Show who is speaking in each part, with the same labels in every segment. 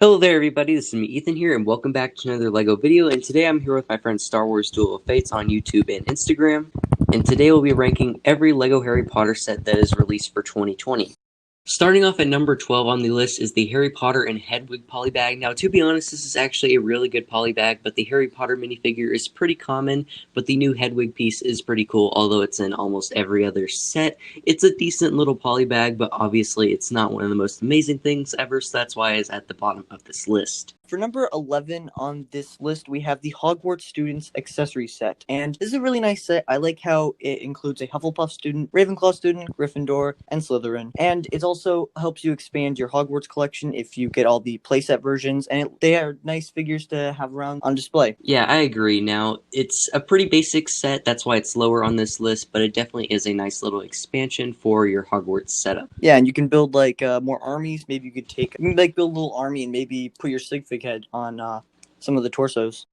Speaker 1: Hello there everybody, this is me Ethan here and welcome back to another LEGO video, and today I'm here with my friend Star Wars Duel of Fates on YouTube and Instagram, and today we'll be ranking every LEGO Harry Potter set that is released for 2020. Starting off at number 12 on the list is the Harry Potter and Hedwig polybag. Now, to be honest, this is actually a really good polybag, but the Harry Potter minifigure is pretty common, but the new Hedwig piece is pretty cool, although it's in almost every other set. It's a decent little polybag, but obviously it's not one of the most amazing things ever, so that's why it's at the bottom of this list.
Speaker 2: For number 11 on this list, we have the Hogwarts Students Accessory Set. And this is a really nice set. I like how it includes a Hufflepuff student, Ravenclaw student, Gryffindor, and Slytherin. And it also helps you expand your Hogwarts collection if you get all the playset versions. And they are nice figures to have around on display.
Speaker 1: Yeah, I agree. Now, it's a pretty basic set, that's why it's lower on this list, but it definitely is a nice little expansion for your Hogwarts setup.
Speaker 2: Yeah, and you can build more armies. Maybe you can build a little army and maybe put your Sigfig head on some of the torsos.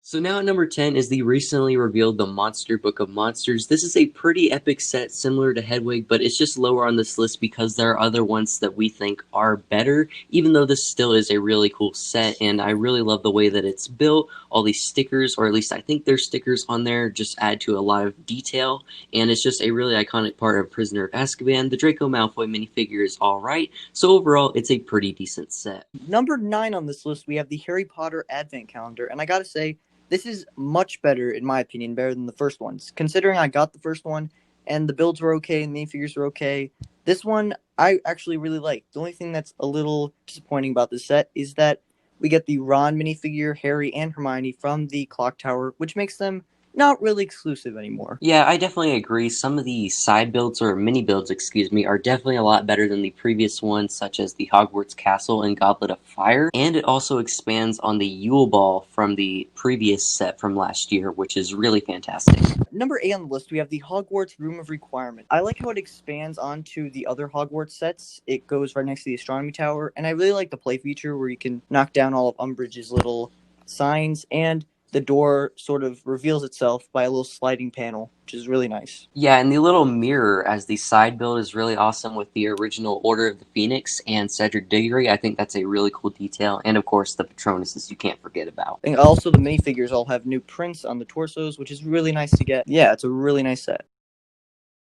Speaker 1: So now at number 10 is the recently revealed The Monster Book of Monsters. This is a pretty epic set similar to Headwig, but it's just lower on this list because there are other ones that we think are better, even though this still is a really cool set, and I really love the way that it's built. All these stickers, or at least I think there's stickers on there, just add to a lot of detail, and it's just a really iconic part of Prisoner of Azkaban. The Draco Malfoy minifigure is alright, so overall it's a pretty decent set.
Speaker 2: Number 9 on this list, we have the Harry Potter Advent Calendar, and I gotta say, this is much better, in my opinion, better than the first ones. Considering I got the first one, and the builds were okay, and the minifigures were okay, this one I actually really like. The only thing that's a little disappointing about this set is that we get the Ron minifigure, Harry, and Hermione from the Clock Tower, which makes them not really exclusive anymore.
Speaker 1: Yeah, I definitely agree. Some of the side builds, or mini builds, excuse me, are definitely a lot better than the previous ones, such as the Hogwarts Castle and Goblet of Fire. And it also expands on the Yule Ball from the previous set from last year, which is really fantastic.
Speaker 2: Number 8 on the list, we have the Hogwarts Room of Requirement. I like how it expands onto the other Hogwarts sets. It goes right next to the Astronomy Tower, and I really like the play feature where you can knock down all of Umbridge's little signs, and the door sort of reveals itself by a little sliding panel, which is really nice.
Speaker 1: Yeah, and the little mirror as the side build is really awesome with the original Order of the Phoenix and Cedric Diggory. I think that's a really cool detail. And of course, the Patronuses you can't forget about.
Speaker 2: And also, the minifigures all have new prints on the torsos, which is really nice to get. Yeah, it's a really nice set.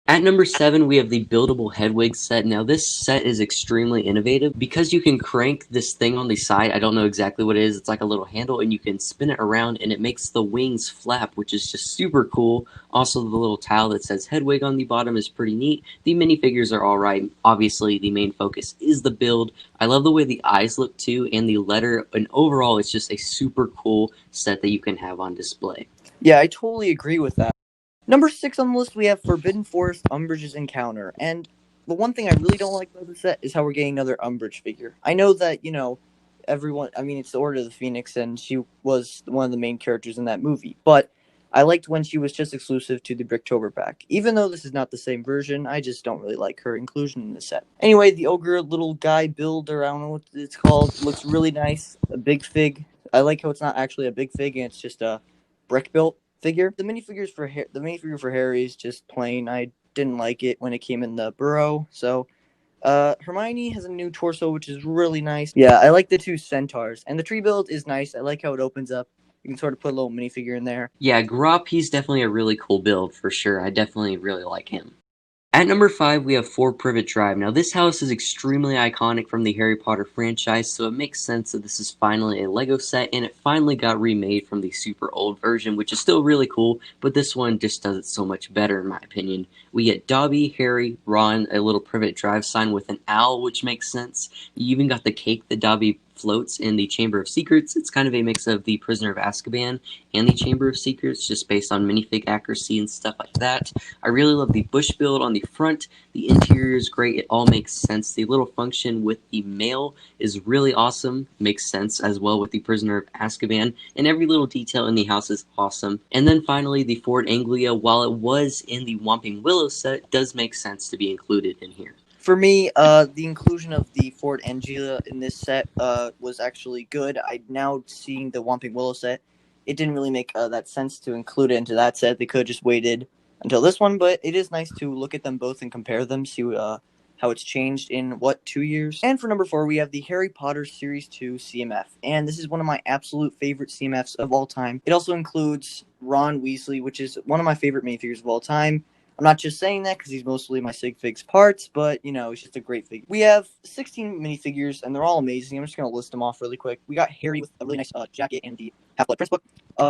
Speaker 1: At number 7, we have the buildable Headwig set. Now, this set is extremely innovative because you can crank this thing on the side. I don't know exactly what it is. It's like a little handle, and you can spin it around, and it makes the wings flap, which is just super cool. Also, the little tile that says Headwig on the bottom is pretty neat. The minifigures are alright. Obviously, the main focus is the build. I love the way the eyes look, too, and the letter. And overall, it's just a super cool set that you can have on display.
Speaker 2: Yeah, I totally agree with that. Number 6 on the list, we have Forbidden Forest Umbridge's Encounter. And the one thing I really don't like about the set is how we're getting another Umbridge figure. I know that, everyone, it's the Order of the Phoenix, and she was one of the main characters in that movie. But I liked when she was just exclusive to the Bricktober pack. Even though this is not the same version, I just don't really like her inclusion in the set. Anyway, the ogre little guy build, or I don't know what it's called, looks really nice. A big fig. I like how it's not actually a big fig, and it's just a brick built figure. The minifigure for Harry is just plain. I didn't like it when it came in the burrow. So Hermione has a new torso, which is really nice. Yeah, I like the two centaurs, and the tree build is nice. I like how it opens up. You can sort of put a little minifigure in there.
Speaker 1: Yeah, Grop, he's definitely a really cool build for sure. I definitely really like him. At number 5, we have 4 Privet Drive. Now, this house is extremely iconic from the Harry Potter franchise, so it makes sense that this is finally a LEGO set, and it finally got remade from the super old version, which is still really cool, but this one just does it so much better, in my opinion. We get Dobby, Harry, Ron, a little Privet Drive sign with an owl, which makes sense. You even got the cake that Dobby floats in the Chamber of Secrets. It's kind of a mix of the Prisoner of Azkaban and the Chamber of Secrets, just based on minifig accuracy and stuff like that. I really love the bush build on the front. The interior is great. It all makes sense. The little function with the mail is really awesome. Makes sense as well with the Prisoner of Azkaban. And every little detail in the house is awesome. And then finally, the Ford Anglia, while it was in the Whomping Willow set, does make sense to be included in here.
Speaker 2: For me, the inclusion of the Ford Anglia in this set was actually good. Now seeing the Whomping Willow set, it didn't really make that sense to include it into that set. They could have just waited until this one, but it is nice to look at them both and compare them, see how it's changed in, 2 years? And for number 4, we have the Harry Potter Series 2 CMF. And this is one of my absolute favorite CMFs of all time. It also includes Ron Weasley, which is one of my favorite minifigures of all time. I'm not just saying that because he's mostly my Sig Figs parts, but, he's just a great figure. We have 16 minifigures, and they're all amazing. I'm just going to list them off really quick. We got Harry with a really nice jacket and the Half-Blood Prince book.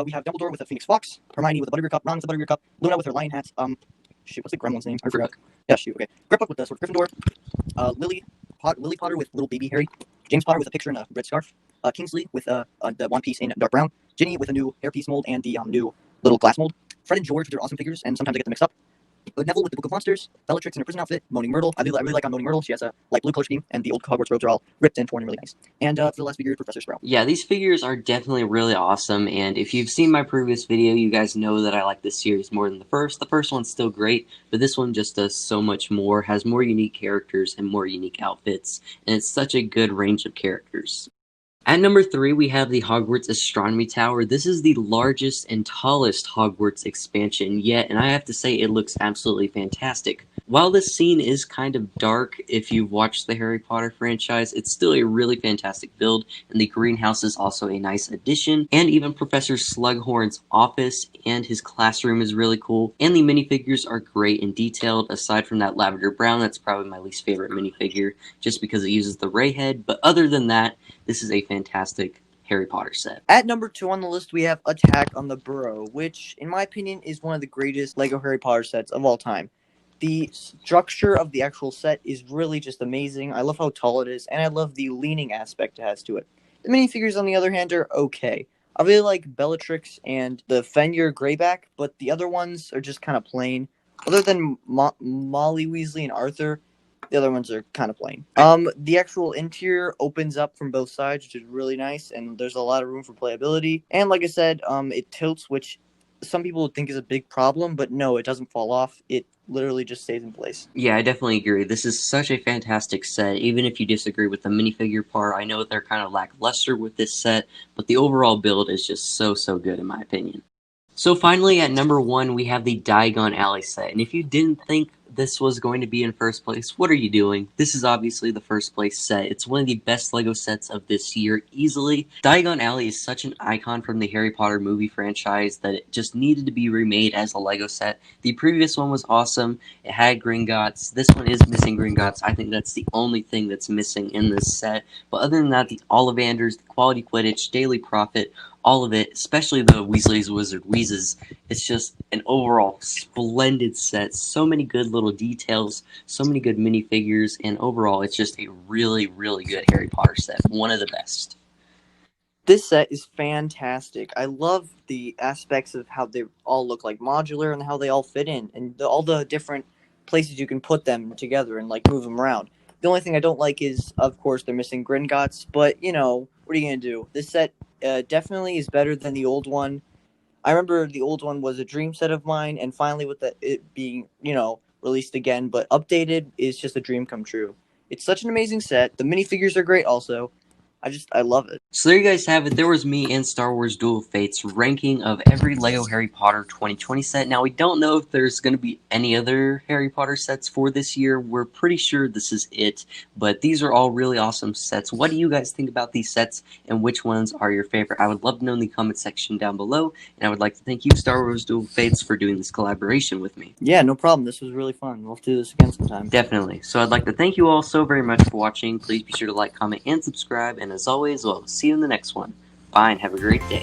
Speaker 2: We have Dumbledore with a Phoenix Fox, Hermione with a Butterbeer cup, Ron with a Butterbeer cup, Luna with her lion hat. What's the gremlin's name? I forgot. Yeah, okay. Griphook with the Sword of Gryffindor. Lily Potter with little baby Harry. James Potter with a picture and a red scarf. Kingsley with the one piece in dark brown. Ginny with a new hairpiece mold and the new little glass mold. Fred and George with their awesome figures, and sometimes I get them mixed up. Neville with the Book of Monsters, Bellatrix in her prison outfit, Moaning Myrtle. I really like on Moaning Myrtle. She has a light blue color scheme, and the old Hogwarts robes are all ripped and torn and really nice. And for the last figure, Professor Sprout.
Speaker 1: Yeah, these figures are definitely really awesome, and if you've seen my previous video, you guys know that I like this series more than the first. The first one's still great, but this one just does so much more, has more unique characters and more unique outfits, and it's such a good range of characters. At number 3, we have the Hogwarts Astronomy Tower. This is the largest and tallest Hogwarts expansion yet, and I have to say it looks absolutely fantastic. While this scene is kind of dark if you've watched the Harry Potter franchise, it's still a really fantastic build, and the greenhouse is also a nice addition, and even Professor Slughorn's office and his classroom is really cool, and the minifigures are great and detailed. Aside from that lavender brown, that's probably my least favorite minifigure, just because it uses the ray head, but other than that, this is a fantastic Harry Potter set.
Speaker 2: At number 2 on the list, we have Attack on the Burrow, which, in my opinion, is one of the greatest LEGO Harry Potter sets of all time. The structure of the actual set is really just amazing. I love how tall it is, and I love the leaning aspect it has to it. The minifigures, on the other hand, are okay. I really like Bellatrix and the Fenrir Greyback, but the other ones are just kind of plain. Other than Molly Weasley and Arthur, the other ones are kind of plain. The actual interior opens up from both sides, which is really nice, and there's a lot of room for playability. And like I said, it tilts, which some people would think is a big problem, but no, it doesn't fall off. It literally just stays in place.
Speaker 1: Yeah, I definitely agree. This is such a fantastic set. Even if you disagree with the minifigure part, I know they're kind of lackluster with this set, but the overall build is just so good in my opinion. So finally, at number 1, we have the Diagon Alley set. And if you didn't think this was going to be in first place, what are you doing? This is obviously the first place set. It's one of the best LEGO sets of this year, easily. Diagon Alley is such an icon from the Harry Potter movie franchise that it just needed to be remade as a LEGO set. The previous one was awesome. It had Gringotts. This one is missing Gringotts. I think that's the only thing that's missing in this set. But other than that, the Ollivanders, the Quality Quidditch, Daily Prophet, all of it, especially the Weasley's Wizard Wheezes, it's just an overall splendid set. So many good little details, so many good minifigures, and overall it's just a really good Harry Potter set. One of the best.
Speaker 2: This set is fantastic. I love the aspects of how they all look like modular and how they all fit in, and all the different places you can put them together and like move them around. The only thing I don't like is, of course, they're missing Gringotts, but what are you gonna do? This set definitely is better than the old one. I remember the old one was a dream set of mine, and finally with it being, released again, but updated, is just a dream come true. It's such an amazing set. The minifigures are great also. I love it.
Speaker 1: So there you guys have it. There was me and Star Wars Duel of Fates ranking of every LEGO Harry Potter 2020 set. Now, we don't know if there's going to be any other Harry Potter sets for this year. We're pretty sure this is it, but these are all really awesome sets. What do you guys think about these sets, and which ones are your favorite? I would love to know in the comment section down below, and I would like to thank you, Star Wars Duel of Fates, for doing this collaboration with me.
Speaker 2: Yeah, no problem. This was really fun. We'll do this again sometime.
Speaker 1: Definitely. So I'd like to thank you all so very much for watching. Please be sure to like, comment, and subscribe, and as always, we'll see you in the next one. Bye, and have a great day.